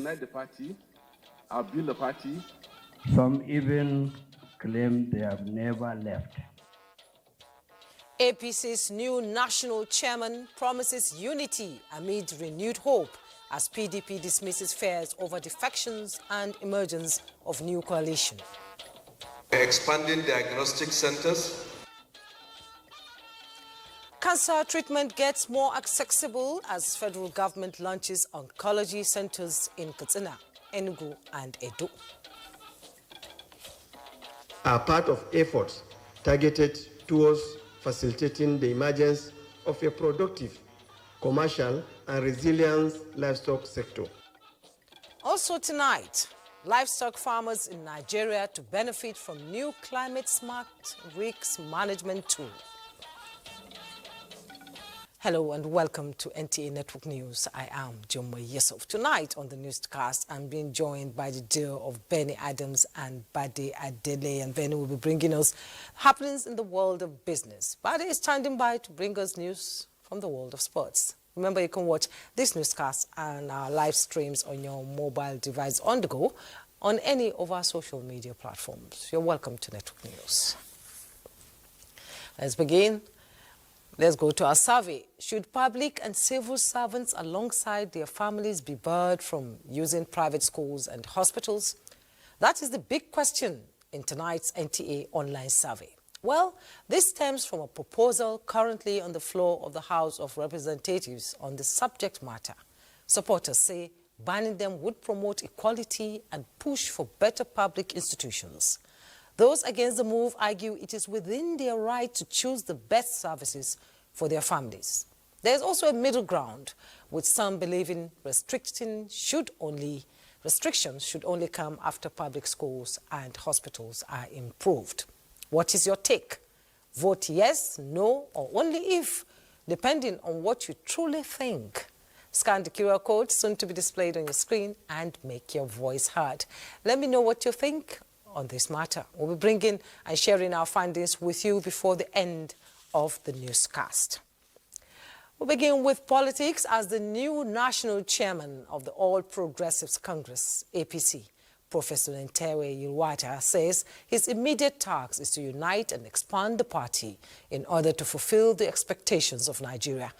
Unite the party, I'll build the party. Some even claim they have never left. APC's new national chairman promises unity amid renewed hope as PDP dismisses fears over defections and emergence of new coalition. Expanding diagnostic centers. Cancer treatment gets more accessible as federal government launches oncology centers in Katsina, Enugu and Edo. Are part of efforts targeted towards facilitating the emergence of a productive, commercial and resilient livestock sector. Also tonight, livestock farmers in Nigeria to benefit from new climate-smart risk management tool. Hello and welcome to NTA Network News. I am Jumwa Yusuf. Tonight on the newscast, I'm being joined by the duo of Benny Adams and Bade Adele. And Benny will be bringing us happenings in the world of business. Bade is standing by to bring us news from the world of sports. Remember, you can watch this newscast and our live streams on your mobile device on the go on any of our social media platforms. You're welcome to Network News. Let's begin. Let's go to our survey. Should public and civil servants alongside their families be barred from using private schools and hospitals? That is the big question in tonight's NTA online survey. Well, this stems from a proposal currently on the floor of the House of Representatives on the subject matter. Supporters say banning them would promote equality and push for better public institutions. Those against the move argue it is within their right to choose the best services for their families. There is also a middle ground, with some believing restrictions should only come after public schools and hospitals are improved. What is your take? Vote yes, no, or only if, depending on what you truly think. Scan the QR code soon to be displayed on your screen and make your voice heard. Let me know what you think on this matter. We'll be bringing and sharing our findings with you before the end of the newscast. We'll begin with politics as the new national chairman of the All Progressives Congress, APC, Professor Ntawe Yilwata, says his immediate task is to unite and expand the party in order to fulfill the expectations of Nigeria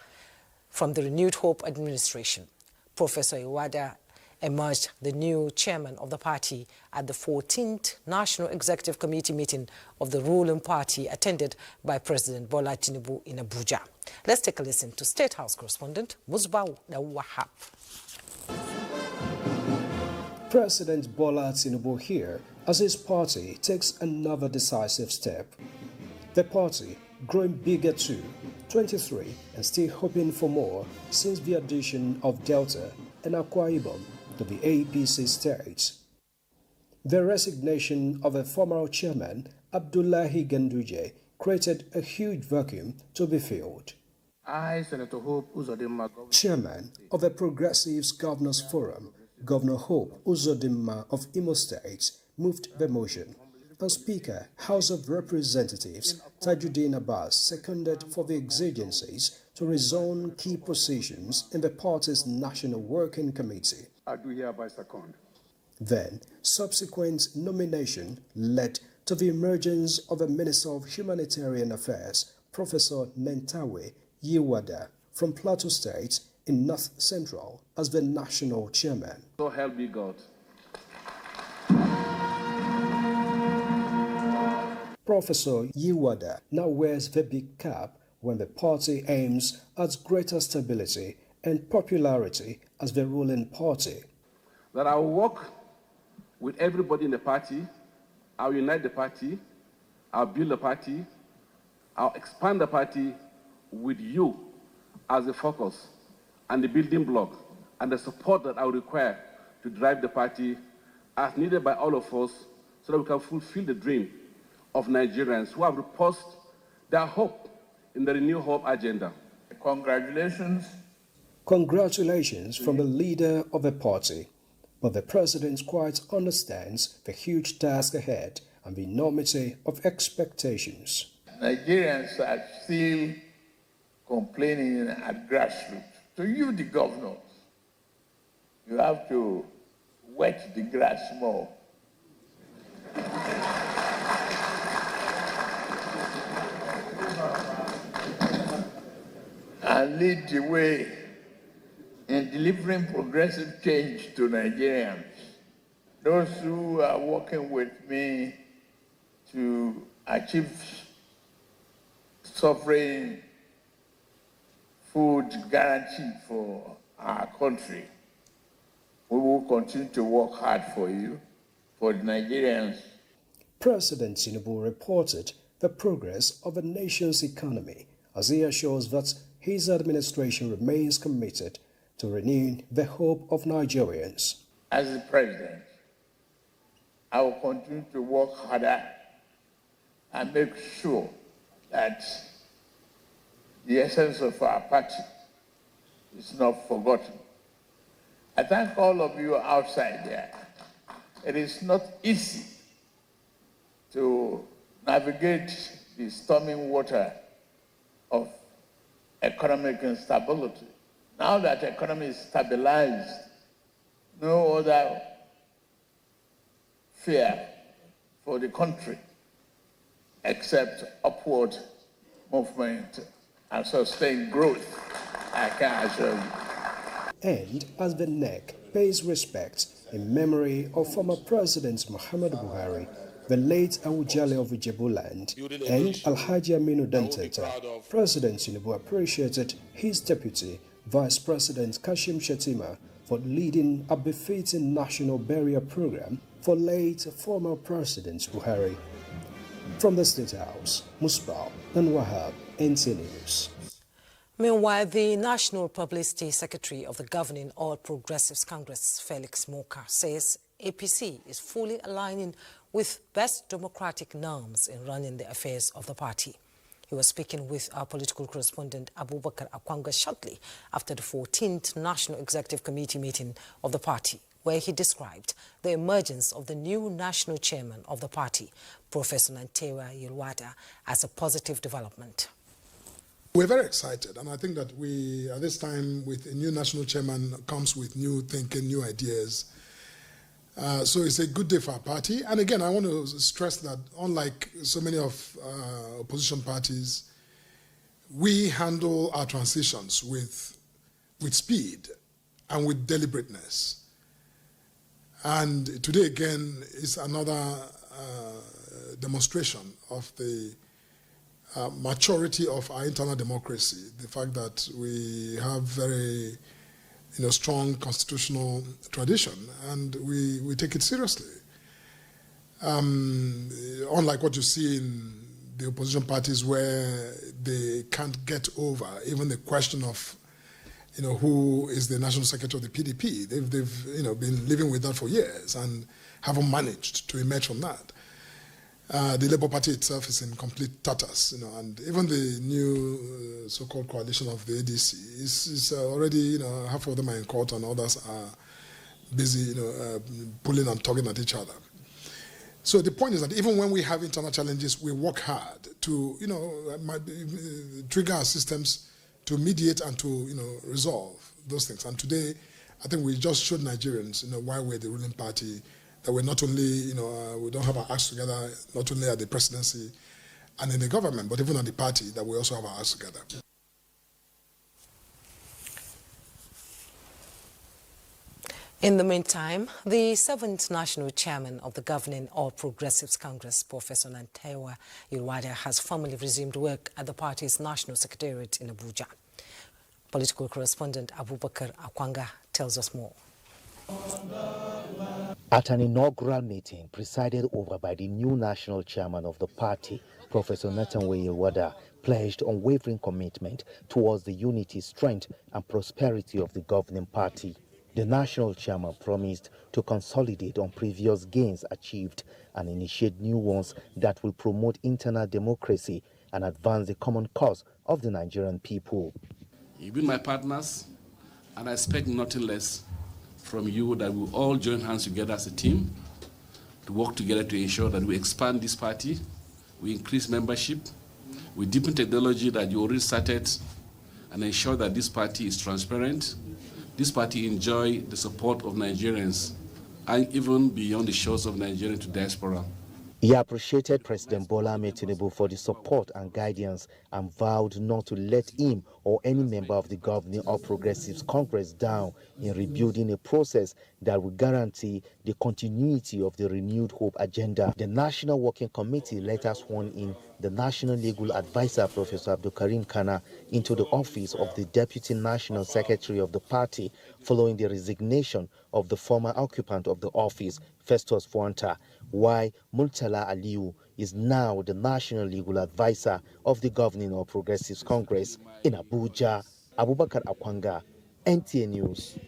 from the Renewed Hope administration. Professor Yilwata emerged the new chairman of the party at the 14th National Executive Committee meeting of the ruling party attended by President Bola Tinubu in Abuja. Let's take a listen to State House correspondent Musbau Dawahab. President Bola Tinubu here as his party takes another decisive step. The party growing bigger too, 23, and still hoping for more since the addition of Delta and Akwa Ibom to the APC states. The resignation of a former chairman, Abdullahi Ganduje, created a huge vacuum to be filled. I, Senator Hope Uzodimma, Chairman of the Progressives Governors Forum, Governor Hope Uzodimma of Imo State, moved the motion. And Speaker, House of Representatives, Tajuddin Abbas, seconded for the exigencies to rezone key positions in the party's National Working Committee. I do hereby second. Then, subsequent nomination led to the emergence of a Minister of Humanitarian Affairs, Professor Ntawe Yilwata, from Plateau State in North Central as the national chairman. So help me God. Professor Yilwata now wears the big cap when the party aims at greater stability and popularity as the ruling party. That I will work with everybody in the party, I'll unite the party, I'll build the party, I'll expand the party with you as the focus and the building block and the support that I will require to drive the party as needed by all of us so that we can fulfill the dream of Nigerians who have reposed their hope in the Renew Hope agenda. Congratulations. Congratulations from the leader of the party. But the president quite understands the huge task ahead and the enormity of expectations. Nigerians are still complaining at grassroots. To you, the governors, you have to wet the grass more. And lead the way in delivering progressive change to Nigerians. Those who are working with me to achieve sovereign food guarantee for our country, we will continue to work hard for you, for the Nigerians. President Tinubu reported the progress of the nation's economy as he assures that his administration remains committed to renewing the hope of Nigerians. As the president, I will continue to work harder and make sure that the essence of our party is not forgotten. I thank all of you outside there. It is not easy to navigate the stormy water of economic instability. Now that the economy is stabilized, no other fear for the country except upward movement and sustained growth, I can assure you. And as the NEC pays respect in memory of former President Muhammadu Buhari, the late Awujale of Ijebuland, and Alhaji Aminu Dantata, President Tinubu appreciated his deputy, Vice President Kashim Shettima, for leading a befitting national burial program for late former President Buhari. From the State House, Musbah and Wahab, NTA News. Meanwhile, the National Publicity Secretary of the governing All Progressives Congress, Felix Moka, says APC is fully aligning with best democratic norms in running the affairs of the party. He was speaking with our political correspondent Abubakar Akwanga shortly after the 14th National Executive Committee meeting of the party, where he described the emergence of the new national chairman of the party, Professor Nantewa Yilwada, as a positive development. We're very excited, and I think that we, at this time, with a new national chairman, comes with new thinking, new ideas. So it's a good day for our party. And again, I want to stress that unlike so many of opposition parties, we handle our transitions with speed and with deliberateness. And today, again, is another demonstration of the maturity of our internal democracy, the fact that we have very strong constitutional tradition, and we take it seriously. Unlike what you see in the opposition parties where they can't get over even the question of who is the national secretary of the PDP. They've been living with that for years and haven't managed to emerge from that. The Labour Party itself is in complete tatters, and even the new so-called coalition of the ADC is already, half of them are in court and others are busy, pulling and tugging at each other. So the point is that even when we have internal challenges, we work hard to, trigger our systems to mediate and to, resolve those things. And today, I think we just showed Nigerians, why we're the ruling party, that we're not only, we don't have our acts together, not only at the presidency and in the government, but even at the party, that we also have our acts together. In the meantime, the 7th National Chairman of the governing All Progressives Congress, Professor Nantewa Yilwada, has formally resumed work at the party's National Secretariat in Abuja. Political correspondent Abubakar Akwanga tells us more. At an inaugural meeting presided over by the new national chairman of the party, Professor Nantewa Yilwada pledged unwavering commitment towards the unity, strength and prosperity of the governing party. The national chairman promised to consolidate on previous gains achieved and initiate new ones that will promote internal democracy and advance the common cause of the Nigerian people. You've been my partners, and I expect nothing less from you that we all join hands together as a team to work together to ensure that we expand this party, we increase membership, we deepen technology that you already started, and ensure that this party is transparent. This party enjoys the support of Nigerians and even beyond the shores of Nigeria to diaspora. He appreciated President Bola Ahmed Tinubu for the support and guidance and vowed not to let him or any member of the governing All Progressives Congress down in rebuilding a process that will guarantee the continuity of the renewed hope agenda. The National Working Committee later sworn in the National Legal Advisor, Professor Abdulkarim Kana, into the office of the Deputy National Secretary of the party following the resignation of the former occupant of the office, Festus Fuanta, while Murtala Aliyu is now the National Legal Advisor of the governing All Progressives Congress in Abuja. Abubakar Akwanga, NTA News.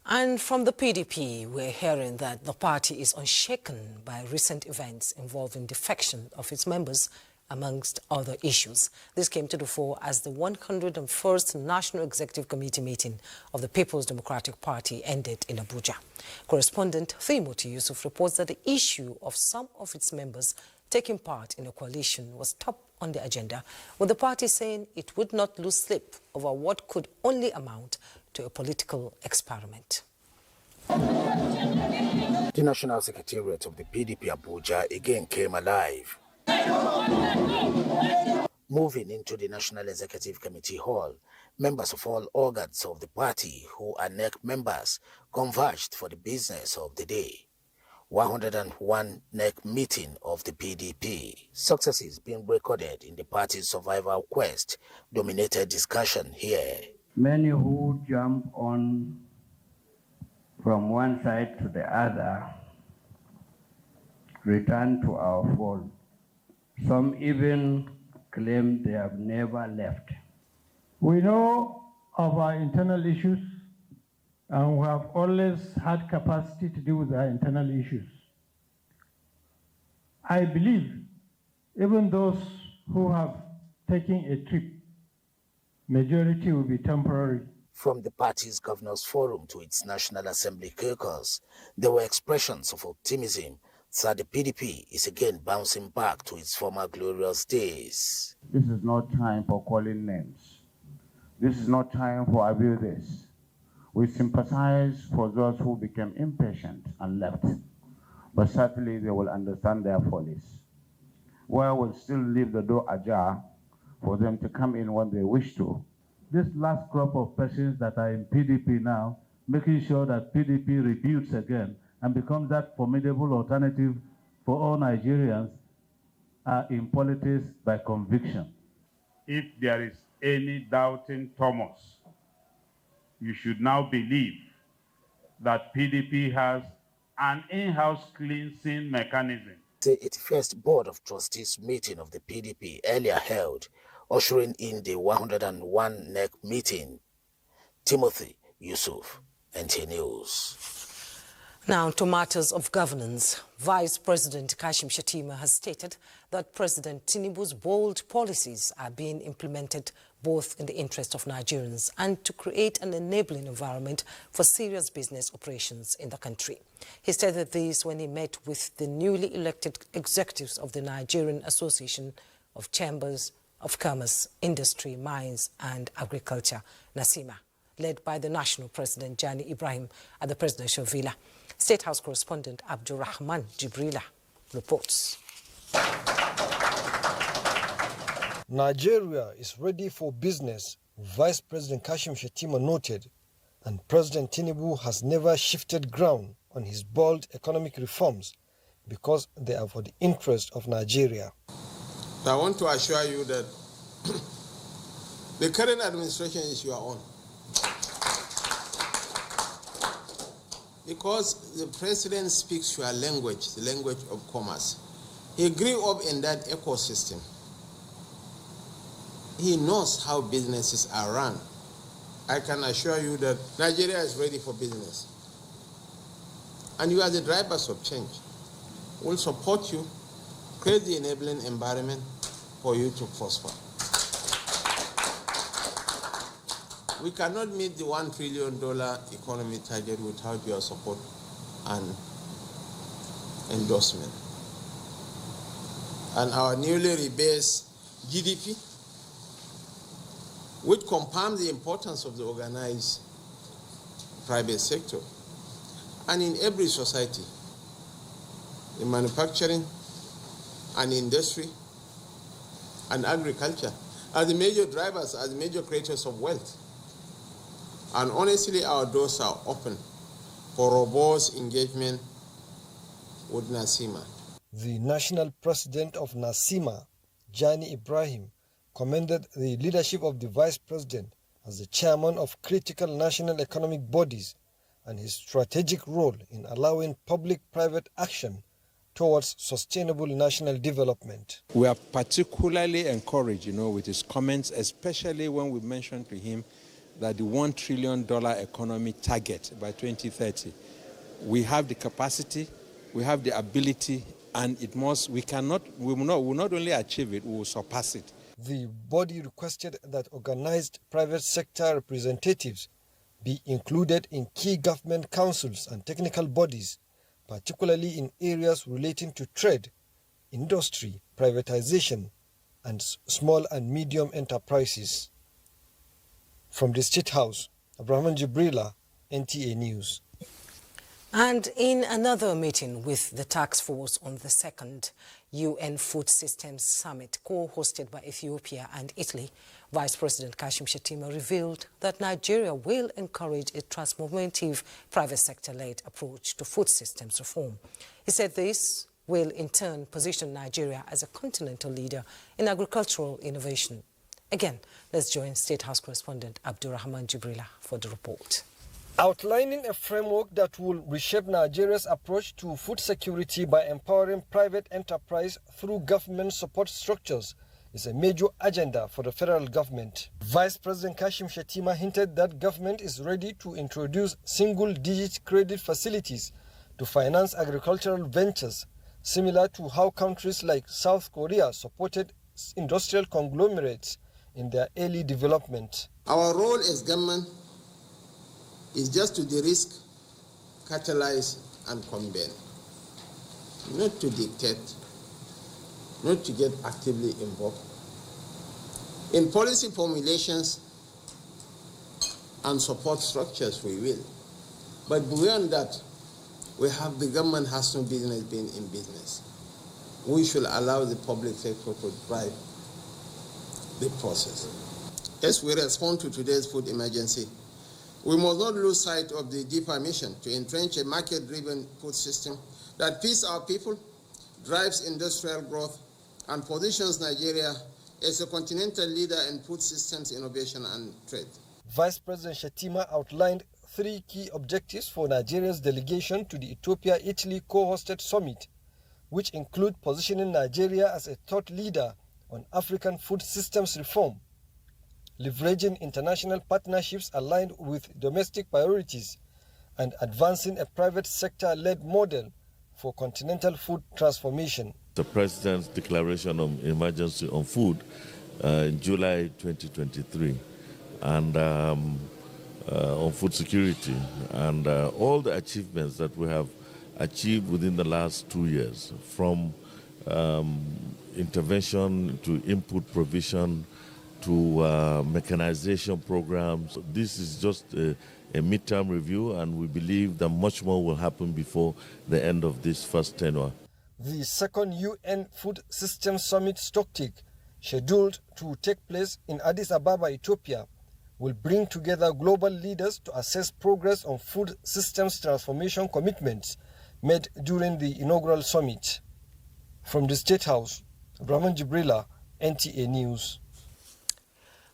And from the PDP, we're hearing that the party is unshaken by recent events involving defection of its members, amongst other issues. This came to the fore as the 101st National Executive Committee meeting of the People's Democratic Party ended in Abuja. Correspondent Timothy Yusuf reports that the issue of some of its members taking part in a coalition was top on the agenda, with the party saying it would not lose sleep over what could only amount to a political experiment. The National Secretariat of the PDP Abuja again came alive. Moving into the National Executive Committee Hall, members of all organs of the party who are NEC members converged for the business of the day. 101 NEC meeting of the PDP. Successes being recorded in the party's survival quest dominated discussion here. Many who jump on from one side to the other return to our fold. Some even claim they have never left. We know of our internal issues, and we have always had capacity to deal with our internal issues. I believe even those who have taken a trip, majority will be temporary. From the party's Governors Forum to its National Assembly caucus, there were expressions of optimism that the PDP is again bouncing back to its former glorious days. This is not time for calling names. This is not time for abuses. We sympathize for those who became impatient and left, but certainly they will understand their follies. Where we'll still leave the door ajar for them to come in when they wish to. This last crop of persons that are in PDP now, making sure that PDP rebuilds again and becomes that formidable alternative for all Nigerians, are in politics by conviction. If there is any doubting Thomas, you should now believe that PDP has an in-house cleansing mechanism. The 81st Board of Trustees meeting of the PDP earlier held, ushering in the 101 NEC meeting. Timothy Yusuf, NTA News. Now to matters of governance. Vice President Kashim Shettima has stated that President Tinubu's bold policies are being implemented both in the interest of Nigerians and to create an enabling environment for serious business operations in the country. He stated this when he met with the newly elected executives of the Nigerian Association of Chambers of Commerce, Industry, Mines and Agriculture, NASIMA, led by the National President Jani Ibrahim at the Presidential Villa. State House correspondent Abdurrahman Jibrila reports. Nigeria is ready for business, Vice President Kashim Shettima noted, and President Tinubu has never shifted ground on his bold economic reforms because they are for the interest of Nigeria. I want to assure you that the current administration is your own. Because the president speaks your language, the language of commerce. He grew up in that ecosystem. He knows how businesses are run. I can assure you that Nigeria is ready for business. And you are the drivers of change. We'll support you, create the enabling environment for you to prosper. We cannot meet the $1 trillion economy target without your support and endorsement. And our newly rebased GDP, which compounds the importance of the organized private sector, and in every society, in manufacturing and industry and agriculture, are the major drivers, are the major creators of wealth. And honestly, our doors are open for robust engagement with NASIMA. The national president of NASIMA, Jani Ibrahim, commended the leadership of the vice president as the chairman of critical national economic bodies and his strategic role in allowing public-private action towards sustainable national development. We are particularly encouraged, with his comments, especially when we mentioned to him that the $1 trillion economy target by 2030, we have the capacity, we have the ability, and we will not only achieve it, we will surpass it. The body requested that organized private sector representatives be included in key government councils and technical bodies, particularly in areas relating to trade, industry, privatization, and small and medium enterprises. From the State House, Abraham Jibrila, NTA News. And in another meeting with the task force on the second UN Food Systems Summit, co-hosted by Ethiopia and Italy, Vice President Kashim Shettima revealed that Nigeria will encourage a transformative private sector-led approach to food systems reform. He said this will in turn position Nigeria as a continental leader in agricultural innovation. Again, let's join State House correspondent Abdurrahman Jibrila for the report. Outlining a framework that will reshape Nigeria's approach to food security by empowering private enterprise through government support structures is a major agenda for the federal government. Vice President Kashim Shettima hinted that government is ready to introduce single-digit credit facilities to finance agricultural ventures, similar to how countries like South Korea supported industrial conglomerates in their early development. Our role as government is just to de-risk, catalyze, and convene. Not to dictate, not to get actively involved. In policy formulations and support structures, we will. But beyond that, the government has no business being in business. We should allow the public sector to drive the process. As we respond to today's food emergency, we must not lose sight of the deeper mission to entrench a market-driven food system that feeds our people, drives industrial growth, and positions Nigeria as a continental leader in food systems innovation and trade. Vice President Shettima outlined 3 key objectives for Nigeria's delegation to the Ethiopia-Italy co-hosted summit, which include positioning Nigeria as a thought leader on African food systems reform, leveraging international partnerships aligned with domestic priorities, and advancing a private sector-led model for continental food transformation. The President's declaration of emergency on food in July 2023 and on food security and all the achievements that we have achieved within the last 2 years, from intervention to input provision to mechanization programs. This is just a midterm review, and we believe that much more will happen before the end of this first tenure. The second UN Food Systems Summit Stocktake, scheduled to take place in Addis Ababa, Ethiopia, will bring together global leaders to assess progress on food systems transformation commitments made during the inaugural summit. From the State House, Abraham Jibrila, NTA News.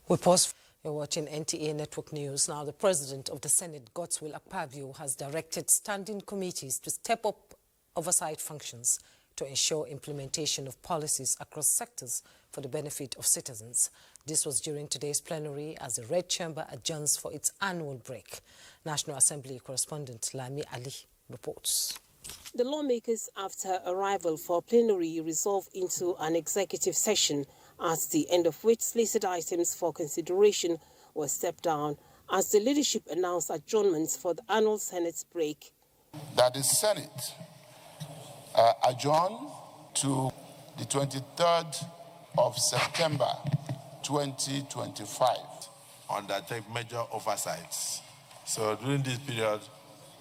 We pause. You're watching NTA Network News. Now, the President of the Senate, Godswill Akpabio, has directed standing committees to step up oversight functions to ensure implementation of policies across sectors for the benefit of citizens. This was during today's plenary as the Red Chamber adjourns for its annual break. National Assembly correspondent Lami Ali reports. The lawmakers, after arrival for plenary, resolved into an executive session, at the end of which listed items for consideration were stepped down as the leadership announced adjournments for the annual Senate break. That the Senate adjourn to the 23rd of September 2025. Undertake major oversights. So during this period,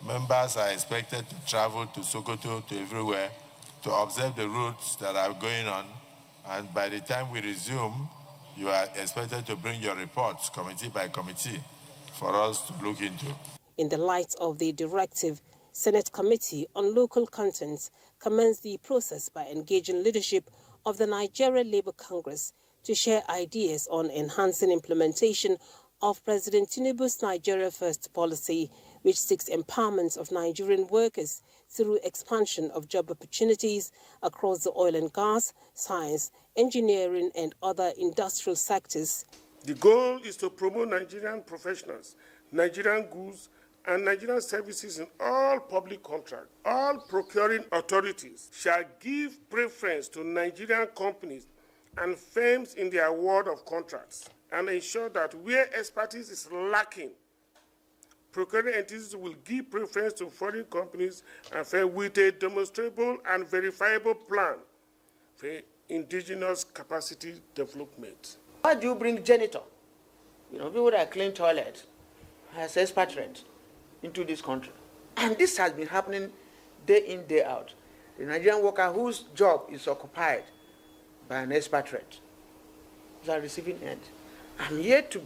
Members are expected to travel to Sokoto, to everywhere, to observe the routes that are going on. And by the time we resume, you are expected to bring your reports, committee by committee, for us to look into. In the light of the directive, Senate Committee on Local Contents commenced the process by engaging leadership of the Nigerian Labour Congress to share ideas on enhancing implementation of President Tinubu's Nigeria First policy, which seeks empowerment of Nigerian workers through expansion of job opportunities across the oil and gas, science, engineering and other industrial sectors. The goal is to promote Nigerian professionals, Nigerian goods, and Nigerian services in all public contracts. All procuring authorities shall give preference to Nigerian companies and firms in the award of contracts and ensure that where expertise is lacking, procuring entities will give preference to foreign companies and firms with a demonstrable and verifiable plan for indigenous capacity development. Why do you bring janitor, people that clean toilet, as expatriate into this country? And this has been happening day in, day out. The Nigerian worker whose job is occupied by an expatriate is are receiving end. I'm here to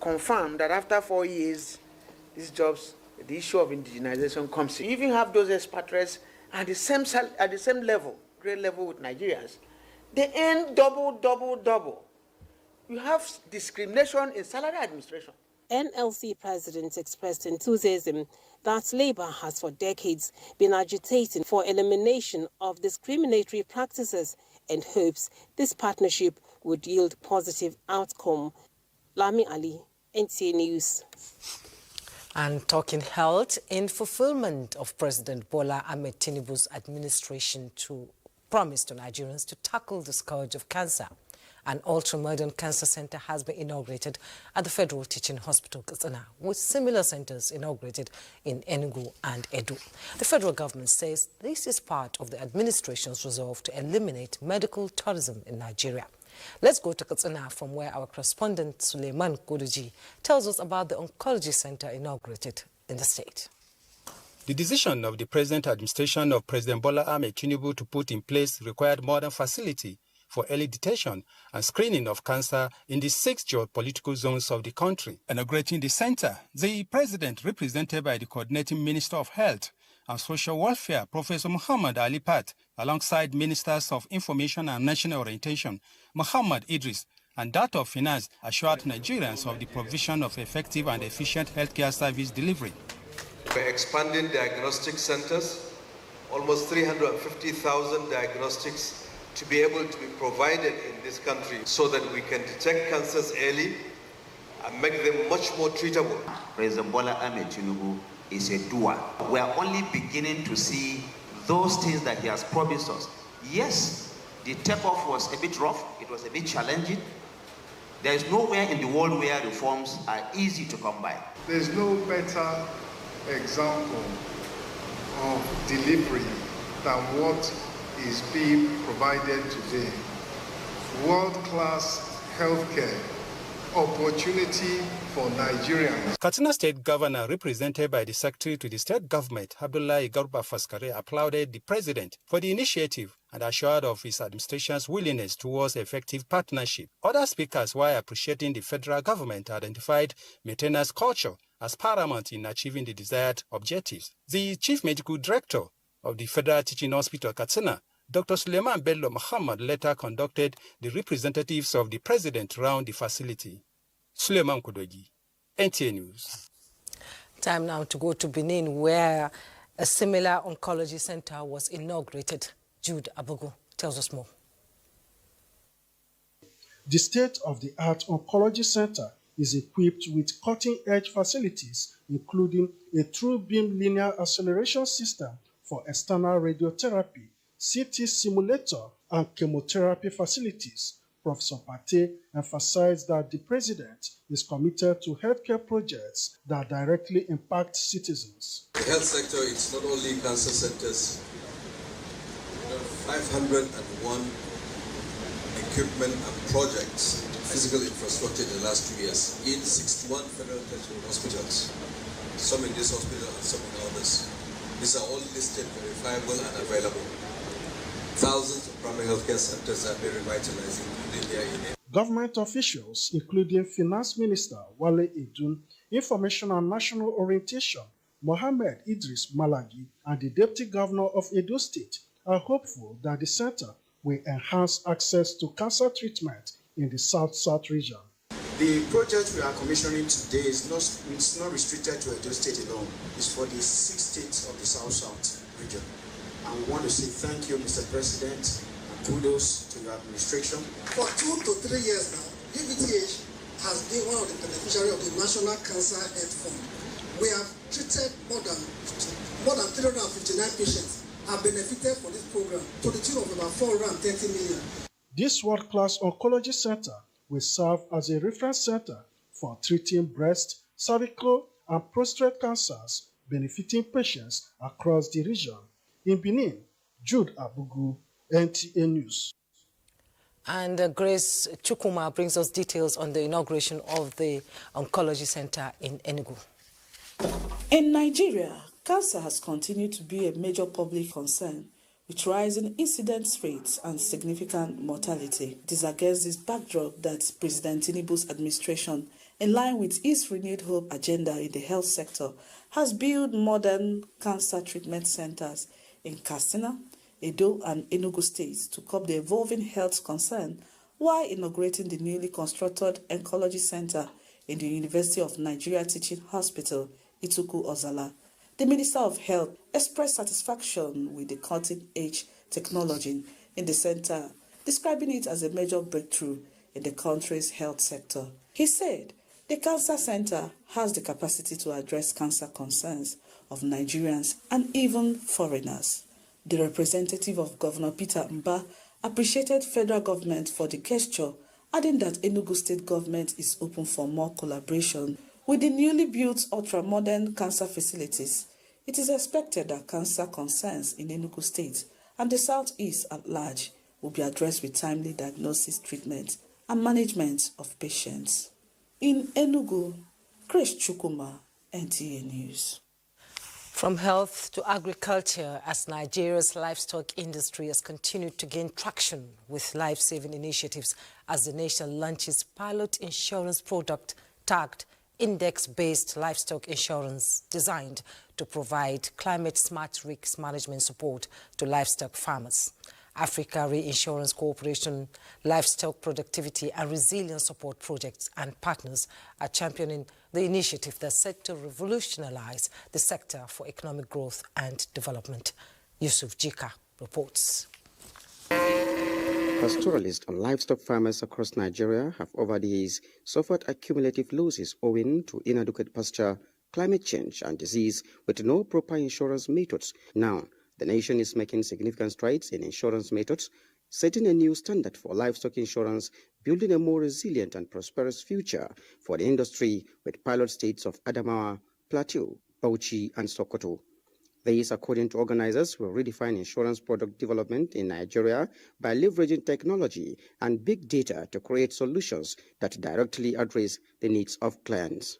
confirm that after 4 years, these jobs, the issue of indigenization comes in. You even have those expatriates at the same level, grade level with Nigerians. They earn double. You have discrimination in salary administration. NLC president expressed enthusiasm that Labour has for decades been agitating for elimination of discriminatory practices and hopes this partnership would yield positive outcome. Lami Ali, NTA News. And talking health, in fulfillment of President Bola Ahmed Tinubu's administration to promise to Nigerians to tackle the scourge of cancer, an ultra-modern cancer center has been inaugurated at the Federal Teaching Hospital, Katsina, with similar centers inaugurated in Enugu and Edo. The federal government says this is part of the administration's resolve to eliminate medical tourism in Nigeria. Let's go to Katsina, from where our correspondent Suleiman Kodoji tells us about the oncology center inaugurated in the state. The decision of the present administration of President Bola Ahmed Tinubu to put in place required modern facility for early detection and screening of cancer in the 6 geopolitical zones of the country. Inaugurating the center, the president, represented by the coordinating Minister of Health and Social Welfare, Professor Muhammad Ali Pat, alongside Ministers of Information and National Orientation, Muhammad Idris, and that of Finance, assured Nigerians of the provision of effective and efficient healthcare service delivery. We're expanding diagnostic centers, almost 350,000 diagnostics to be able to be provided in this country so that we can detect cancers early and make them much more treatable. President Bola Ahmed Tinubu is a doer. We are only beginning to see those things that he has promised us. Yes, the takeoff was a bit rough, it was a bit challenging. There is nowhere in the world where reforms are easy to come by. There's no better example of delivery than what is being provided today. World-class healthcare opportunity for Nigerians. Katsina State Governor, represented by the Secretary to the State Government, Abdullahi Garba Faskare, applauded the President for the initiative and assured of his administration's willingness towards effective partnership. Other speakers, while appreciating the federal government, identified maintenance culture as paramount in achieving the desired objectives. The Chief Medical Director of the Federal Teaching Hospital, Katsina, Dr. Suleiman Bello Muhammad, later conducted the representatives of the President around the facility. Suleiman Kodogi, NTA News. Time now to go to Benin, where a similar oncology center was inaugurated. Jude Abogo tells us more. The state-of-the-art oncology center is equipped with cutting-edge facilities, including a true-beam linear acceleration system for external radiotherapy, CT simulator, and chemotherapy facilities. Professor Pate emphasized that the president is committed to healthcare projects that directly impact citizens. The health sector is not only cancer centers. 501 equipment and projects, physical infrastructure in the last 2 years in 61 federal tertiary hospitals. some in this hospital and some in others. These are all listed, verifiable, and available. Thousands of primary healthcare centers have been revitalized, including here in Government officials, including Finance Minister Wale Edun, Information and National Orientation Mohammed Idris Malagi, and the Deputy Governor of Edo State are hopeful that the center will enhance access to cancer treatment in the South-South region. The project we are commissioning today is not restricted to Edo State alone. It's for the 6 states of the South-South region. And we want to say thank you, Mr. President, and kudos to your administration. For 2 to 3 years now, UVTH has been one of the beneficiaries of the National Cancer Health Fund. We have treated more than 359 patients have benefited from this program to the tune of about 430 million. This world-class oncology center will serve as a reference center for treating breast, cervical, and prostate cancers, benefiting patients across the region. In Benin, Jude Abugu, NTA News. And Grace Chukuma brings us details on the inauguration of the Oncology Center in Enugu. In Nigeria, cancer has continued to be a major public concern, with rising incidence rates and significant mortality. It is against this backdrop that President Tinubu's administration, in line with its renewed hope agenda in the health sector, has built modern cancer treatment centers in Katsina, Edo, and Enugu states to curb the evolving health concern, while inaugurating the newly constructed Oncology Center in the University of Nigeria Teaching Hospital, Ituku Ozala. The Minister of Health expressed satisfaction with the cutting-edge technology in the center, describing it as a major breakthrough in the country's health sector. He said the cancer center has the capacity to address cancer concerns of Nigerians and even foreigners. The representative of Governor Peter Mba appreciated federal government for the gesture, adding that Enugu state government is open for more collaboration with the newly built ultra-modern cancer facilities. It is expected that cancer concerns in Enugu state and the southeast at large will be addressed with timely diagnosis, treatment, and management of patients. In Enugu, Grace Chukuma, NTA News. From health to agriculture, as Nigeria's livestock industry has continued to gain traction with life-saving initiatives as the nation launches pilot insurance product tagged index-based livestock insurance designed to provide climate-smart risk management support to livestock farmers. Africa Reinsurance Corporation, Livestock Productivity and Resilience Support Projects and partners are championing the initiative that's set to revolutionize the sector for economic growth and development. Yusuf Jika reports. Pastoralists and livestock farmers across Nigeria have over the years suffered accumulative losses owing to inadequate pasture, climate change and disease with no proper insurance methods. Now, the nation is making significant strides in insurance methods, setting a new standard for livestock insurance, building a more resilient and prosperous future for the industry with pilot states of Adamawa, Plateau, Bauchi and Sokoto. These, according to organizers, will redefine insurance product development in Nigeria by leveraging technology and big data to create solutions that directly address the needs of clients.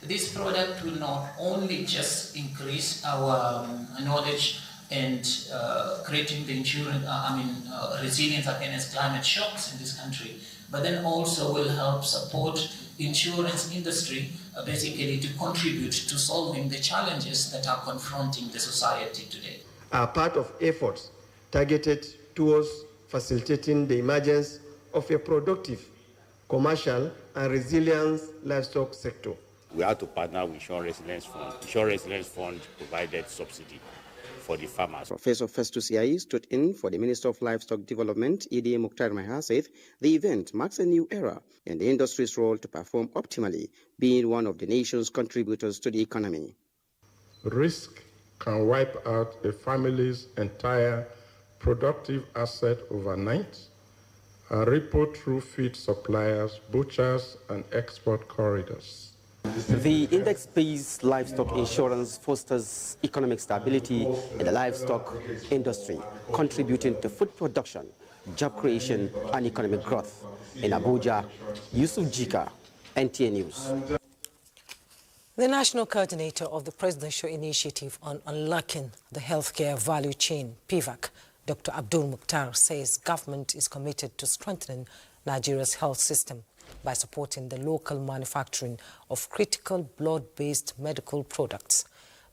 This product will not only just increase our knowledge and creating the insurance, resilience against climate shocks in this country, but then also will help support insurance industry basically to contribute to solving the challenges that are confronting the society today. Are part of efforts targeted towards facilitating the emergence of a productive, commercial and resilient livestock sector. We had to partner with Insurance Resilience Fund. Insurance Resilience Fund provided subsidy for the farmers. Professor Festus Yai stood in for the Minister of Livestock Development, EDA Mukhtar Maha, said the event marks a new era in the industry's role to perform optimally, being one of the nation's contributors to the economy. Risk can wipe out a family's entire productive asset overnight and ripple through feed suppliers, butchers, and export corridors. The index-based livestock insurance fosters economic stability in the livestock industry, contributing to food production, job creation, and economic growth. In Abuja, Yusuf Jika, NTA News. The National Coordinator of the Presidential Initiative on Unlocking the Healthcare Value Chain, PIVAC, Dr. Abdul Mukhtar, says government is committed to strengthening Nigeria's health system by supporting the local manufacturing of critical blood-based medical products.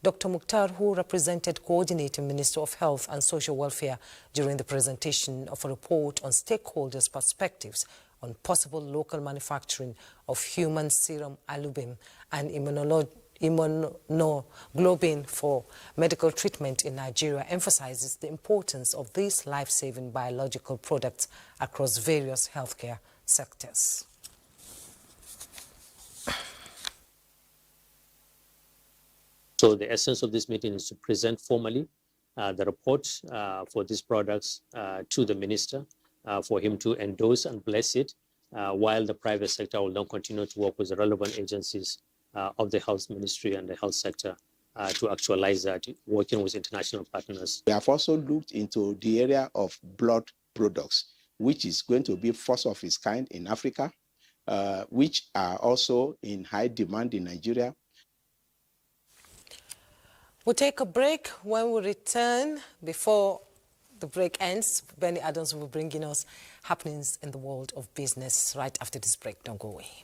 Dr. Mukhtar, who represented Coordinating Minister of Health and Social Welfare during the presentation of a report on stakeholders' perspectives on possible local manufacturing of human serum albumin and immunoglobulin for medical treatment in Nigeria, emphasizes the importance of these life-saving biological products across various healthcare sectors. So the essence of this meeting is to present formally the report for these products to the minister for him to endorse and bless it, while the private sector will now continue to work with the relevant agencies of the health ministry and the health sector to actualize that, working with international partners. We have also looked into the area of blood products, which is going to be first of its kind in Africa, which are also in high demand in Nigeria. We'll take a break. When we return, before the break ends, Benny Adams will be bringing us happenings in the world of business right after this break. Don't go away.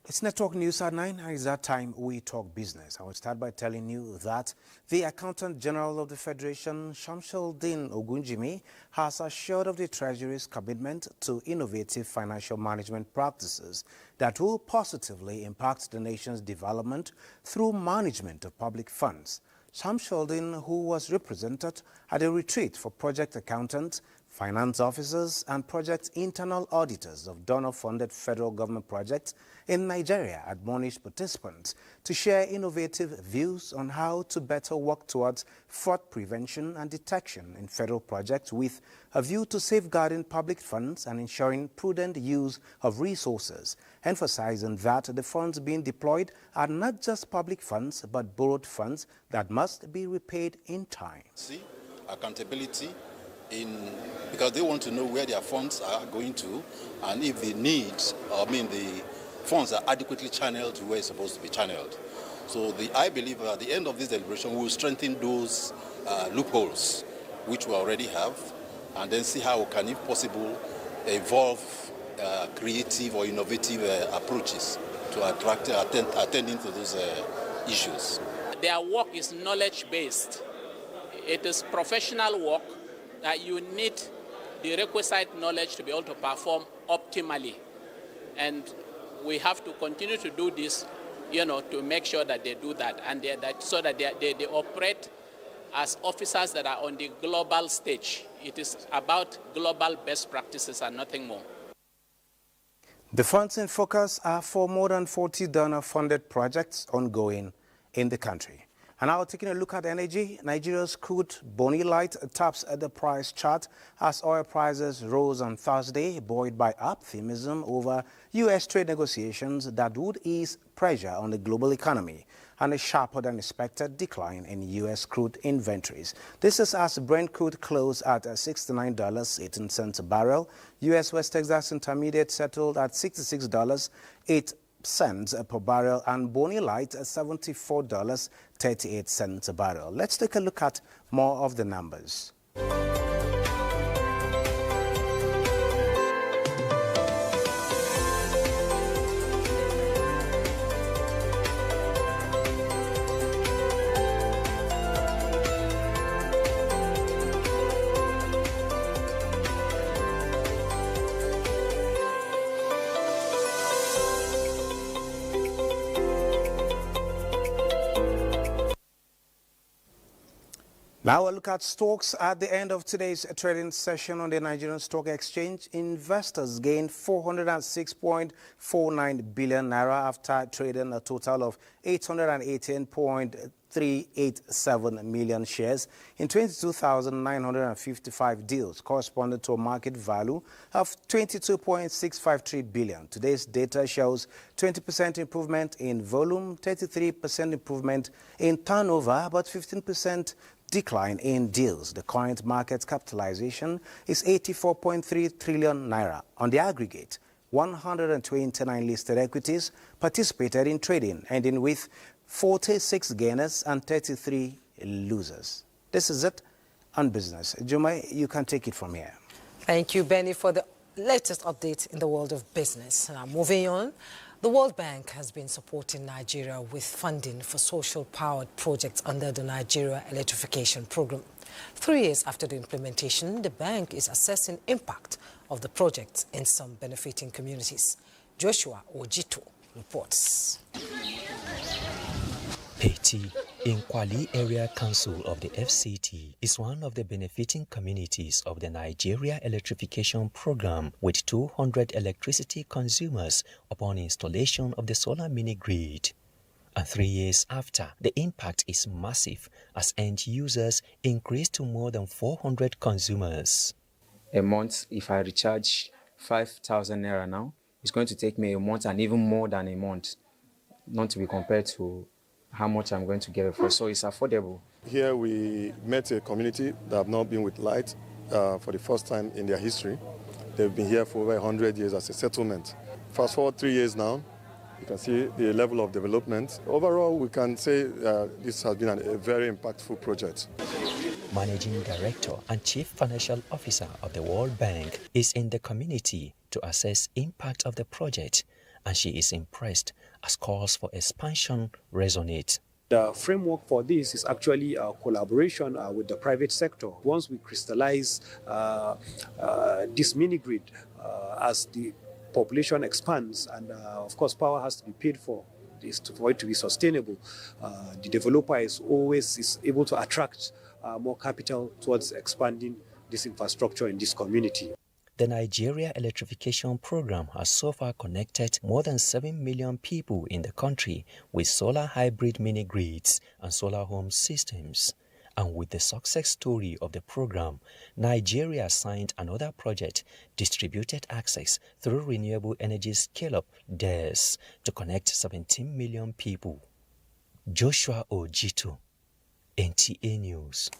It's Network News at 9, and it's that time we talk business. I will start by telling you that the Accountant General of the Federation, Shamsuddin Ogunjimi, has assured of the Treasury's commitment to innovative financial management practices that will positively impact the nation's development through management of public funds. Shamsuddin, who was represented at a retreat for project accountants, finance officers and project internal auditors of donor-funded federal government projects in Nigeria, admonished participants to share innovative views on how to better work towards fraud prevention and detection in federal projects with a view to safeguarding public funds and ensuring prudent use of resources, emphasizing that the funds being deployed are not just public funds but borrowed funds that must be repaid in time. See, accountability because they want to know where their funds are going to and if the needs, the funds are adequately channeled to where it's supposed to be channeled. So I believe at the end of this deliberation, we will strengthen those loopholes, which we already have, and then see how we can, if possible, evolve creative or innovative approaches to attending to those issues. Their work is knowledge-based. It is professional work that you need the requisite knowledge to be able to perform optimally. And we have to continue to do this, to make sure that they do that, and so that they operate as officers that are on the global stage. It is about global best practices and nothing more. The funds in focus are for more than 40 donor-funded projects ongoing in the country. And now taking a look at energy, Nigeria's crude Bonny Light tops at the price chart as oil prices rose on Thursday, buoyed by optimism over U.S. trade negotiations that would ease pressure on the global economy and a sharper than expected decline in U.S. crude inventories. This is as Brent crude closed at $69.18 a barrel. U.S. West Texas Intermediate settled at $66.08 per barrel, and Bonny Light at $74.38 a barrel. Let's take a look at more of the numbers. Now a look at stocks at the end of today's trading session on the Nigerian Stock Exchange. Investors gained 406.49 billion naira after trading a total of 818.387 million shares in 22,955 deals, corresponding to a market value of 22.653 billion. Today's data shows 20% improvement in volume, 33% improvement in turnover, but 15% decline in deals. The current market capitalization is 84.3 trillion naira. On the aggregate, 129 listed equities participated in trading, ending with 46 gainers and 33 losers. This is it on business. Jumai, you can take it from here. Thank you, Benny, for the latest update in the world of business. Now, moving on, the World Bank has been supporting Nigeria with funding for social-powered projects under the Nigeria Electrification Program. 3 years after the implementation, the bank is assessing impact of the projects in some benefiting communities. Joshua Ojito reports. Peti, in Kwali Area Council of the FCT, is one of the benefiting communities of the Nigeria Electrification Program, with 200 electricity consumers upon installation of the solar mini-grid. And 3 years after, the impact is massive as end users increased to more than 400 consumers. A month, if I recharge 5,000 naira now, it's going to take me a month and even more than a month, not to be compared to how much I'm going to get it for. So it's affordable. Here we met a community that have not been with light for the first time in their history. They've been here for over 100 years as a settlement. Fast forward 3 years now, you can see the level of development. Overall, we can say this has been a very impactful project. Managing Director and Chief Financial Officer of the World Bank is in the community to assess impact of the project, and she is impressed as calls for expansion resonate. The framework for this is actually a collaboration with the private sector. Once we crystallize this mini-grid as the population expands, and of course power has to be paid for it to be sustainable, the developer is always able to attract more capital towards expanding this infrastructure in this community. The Nigeria Electrification Program has so far connected more than 7 million people in the country with solar hybrid mini-grids and solar home systems. And with the success story of the program, Nigeria signed another project, Distributed Access through Renewable Energy Scale-Up DES, to connect 17 million people. Joshua Ojito, NTA News.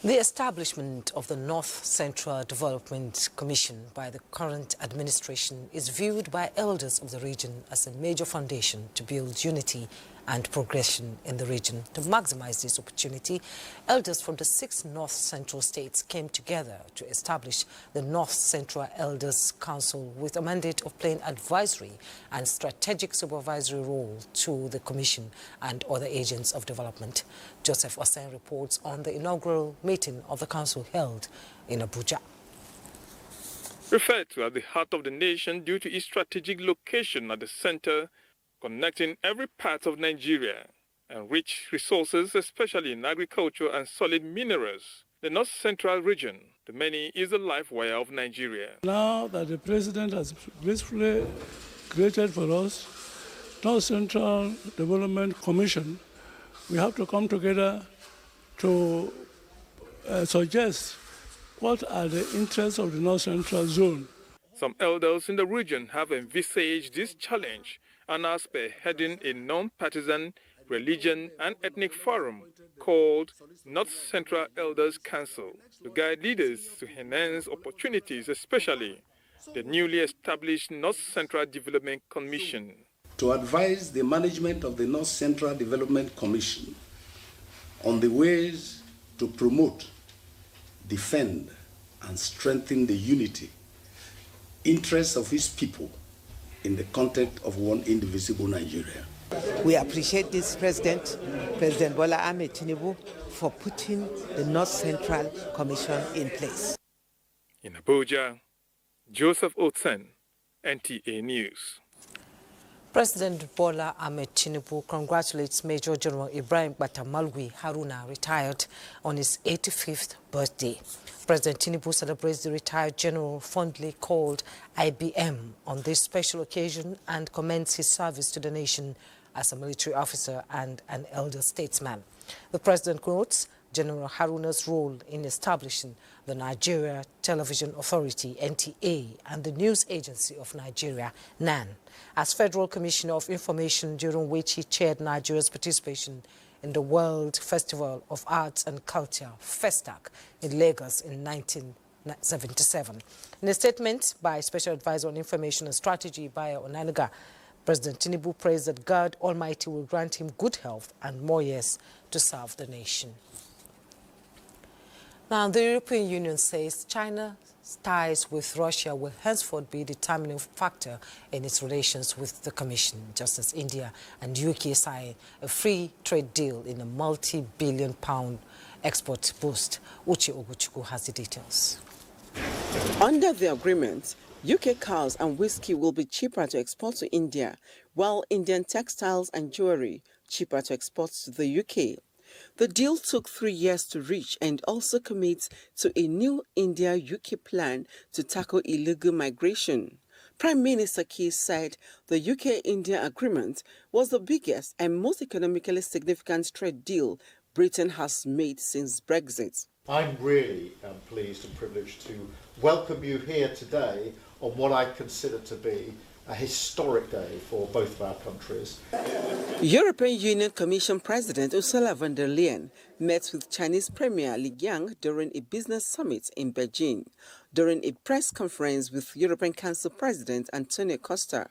The establishment of the North Central Development Commission by the current administration is viewed by elders of the region as a major foundation to build unity and progression in the region. To maximize this opportunity, elders from the 6 North Central states came together to establish the North Central Elders Council with a mandate of playing advisory and strategic supervisory role to the Commission and other agents of development. Joseph Osen reports on the inaugural meeting of the council held in Abuja. Referred to as the heart of the nation due to its strategic location at the center, connecting every part of Nigeria, and rich resources, especially in agriculture and solid minerals. The North Central region, to many, is the life wire of Nigeria. Now that the president has gracefully created for us North Central Development Commission, we have to come together to suggest what are the interests of the North Central zone. Some elders in the region have envisaged this challenge and are spearheading a non-partisan religion and ethnic forum called North Central Elders Council to guide leaders to enhance opportunities, especially the newly established North Central Development Commission. To advise the management of the North Central Development Commission on the ways to promote, defend, and strengthen the unity, interests of its people in the context of one indivisible Nigeria. We appreciate this President Bola Ahmed Tinubu, for putting the North Central Commission in place. In Abuja, Joseph Otsen, NTA News. President Bola Ahmed Tinubu congratulates Major General Ibrahim Batamalgui Haruna, retired, on his 85th birthday. President Tinubu celebrates the retired general fondly called IBM on this special occasion and commends his service to the nation as a military officer and an elder statesman. The president quotes General Haruna's role in establishing the Nigeria Television Authority, NTA, and the News Agency of Nigeria, NAN, as Federal Commissioner of Information, during which he chaired Nigeria's participation in the World Festival of Arts and Culture, Festac, in Lagos in 19 1977. In a statement by Special Advisor on Information and Strategy, Bayo Onanuga, President Tinubu prays that God Almighty will grant him good health and more years to serve the nation. Now, the European Union says China's ties with Russia will henceforth be a determining factor in its relations with the Commission, just as India and UK sign a free trade deal in a multi-billion-pound export boost. Uche Oguchukwu has the details. Under the agreement, UK cars and whiskey will be cheaper to export to India, while Indian textiles and jewelry cheaper to export to the UK. The deal took 3 years to reach and also commits to a new India-UK plan to tackle illegal migration. Prime Minister Keir said the UK-India agreement was the biggest and most economically significant trade deal Britain has made since Brexit. I'm really pleased and privileged to welcome you here today on what I consider to be a historic day for both of our countries. European Union Commission President Ursula von der Leyen met with Chinese Premier Li Qiang during a business summit in Beijing. During a press conference with European Council President Antonio Costa,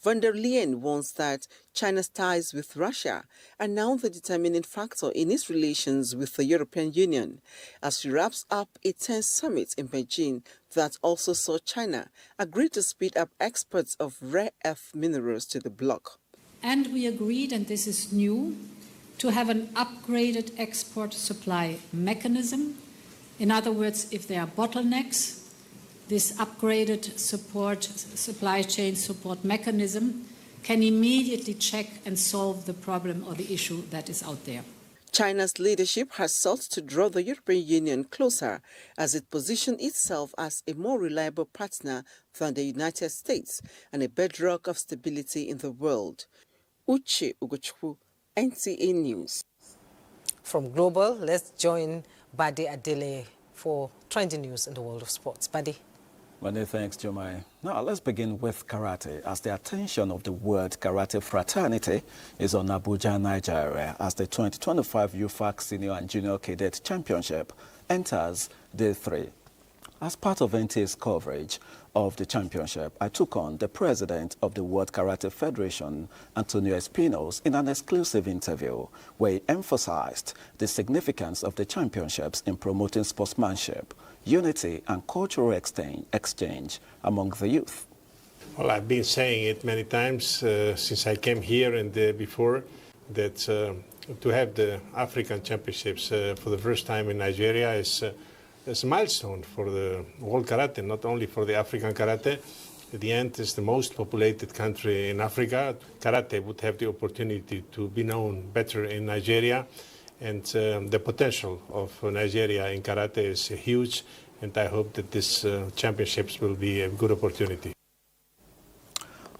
von der Leyen warns that China's ties with Russia are now the determining factor in its relations with the European Union, as she wraps up a tense summit in Beijing that also saw China agree to speed up exports of rare earth minerals to the bloc. And we agreed, and this is new, to have an upgraded export supply mechanism. In other words, if there are bottlenecks, this upgraded supply chain support mechanism can immediately check and solve the problem or the issue that is out there. China's leadership has sought to draw the European Union closer as it positions itself as a more reliable partner than the United States and a bedrock of stability in the world. Uche Ugochukwu, NTA News. From Global, let's join Bade Adele for trending news in the world of sports. Bade. Many thanks, Jomai. Now, let's begin with karate, as the attention of the world karate fraternity is on Abuja, Nigeria, as the 2025 UFAC Senior and Junior Cadet Championship enters Day 3. As part of NTA's coverage of the championship, I took on the president of the World Karate Federation, Antonio Espinos, in an exclusive interview where he emphasized the significance of the championships in promoting sportsmanship, unity and cultural exchange among the youth. Well, I've been saying it many times since I came here and before, that to have the African Championships for the first time in Nigeria is a milestone for the world karate, not only for the African karate. At the end, it's the most populated country in Africa. Karate would have the opportunity to be known better in Nigeria. And the potential of Nigeria in karate is huge, and I hope that this championships will be a good opportunity.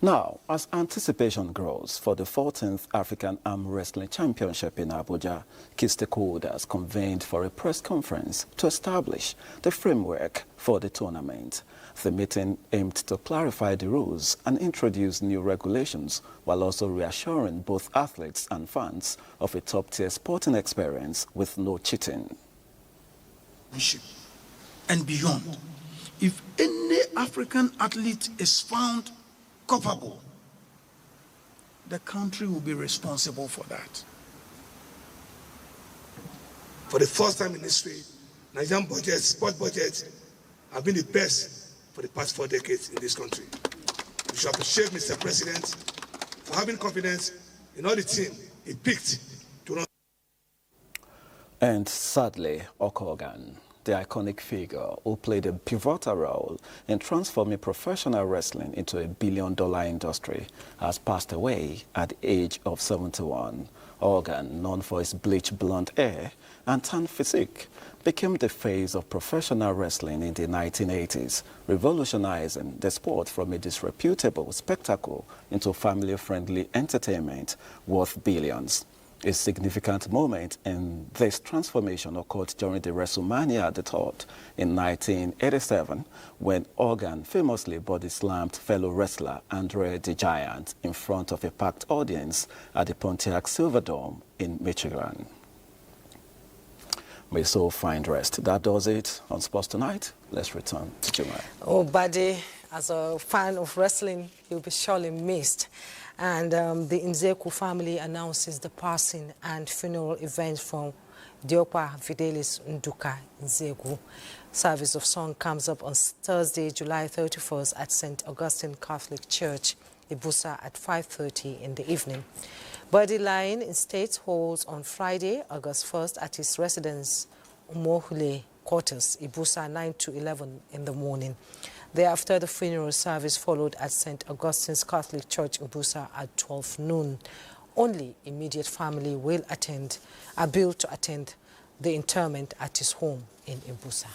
Now, as anticipation grows for the 14th African Arm Wrestling Championship in Abuja, key stakeholders convened for a press conference to establish the framework for the tournament. The meeting aimed to clarify the rules and introduce new regulations, while also reassuring both athletes and fans of a top-tier sporting experience with no cheating. And beyond, if any African athlete is found culpable, the country will be responsible for that. For the first time in history, Nigerian sport budgets have been the best for the past 4 decades in this country. We should appreciate Mr. President for having confidence in all the team he picked to run. And sadly, Okogan, the iconic figure who played a pivotal role in transforming professional wrestling into a billion-dollar industry, has passed away at the age of 71. Organ, known for his bleach blonde hair and tan physique, became the face of professional wrestling in the 1980s, revolutionizing the sport from a disreputable spectacle into family-friendly entertainment worth billions. A significant moment in this transformation occurred during the WrestleMania the Third in 1987, when Organ famously body-slammed fellow wrestler Andre the Giant in front of a packed audience at the Pontiac Silverdome in Michigan. may so find rest. That does it on Sports Tonight. Let's return to Jumai. Oh, Bade, as a fan of wrestling, he'll be surely missed. And the Nzeku family announces the passing and funeral events from Diopa Fidelis Nduka Nzeku. Service of song comes up on Thursday, July 31st at St. Augustine Catholic Church, Ibusa at 5:30 in the evening. Body lying in state holds on Friday, August 1st at his residence, Umohule Quarters, Ibusa 9 to 11 in the morning. Thereafter, the funeral service followed at St. Augustine's Catholic Church, Ibusa at 12 noon. Only immediate family will attend, are billed to attend the interment at his home in Ibusa.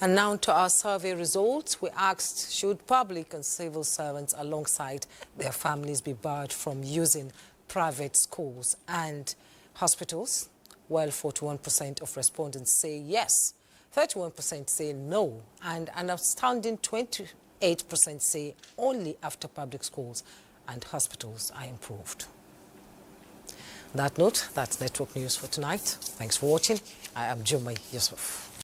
And now to our survey results. We asked, should public and civil servants alongside their families be barred from using private schools and hospitals? Well, 41% of respondents say yes, 31% say no, and an astounding 28% say only after public schools and hospitals are improved. On that note, that's Network News for tonight. Thanks for watching. I am Jumai Yusuf.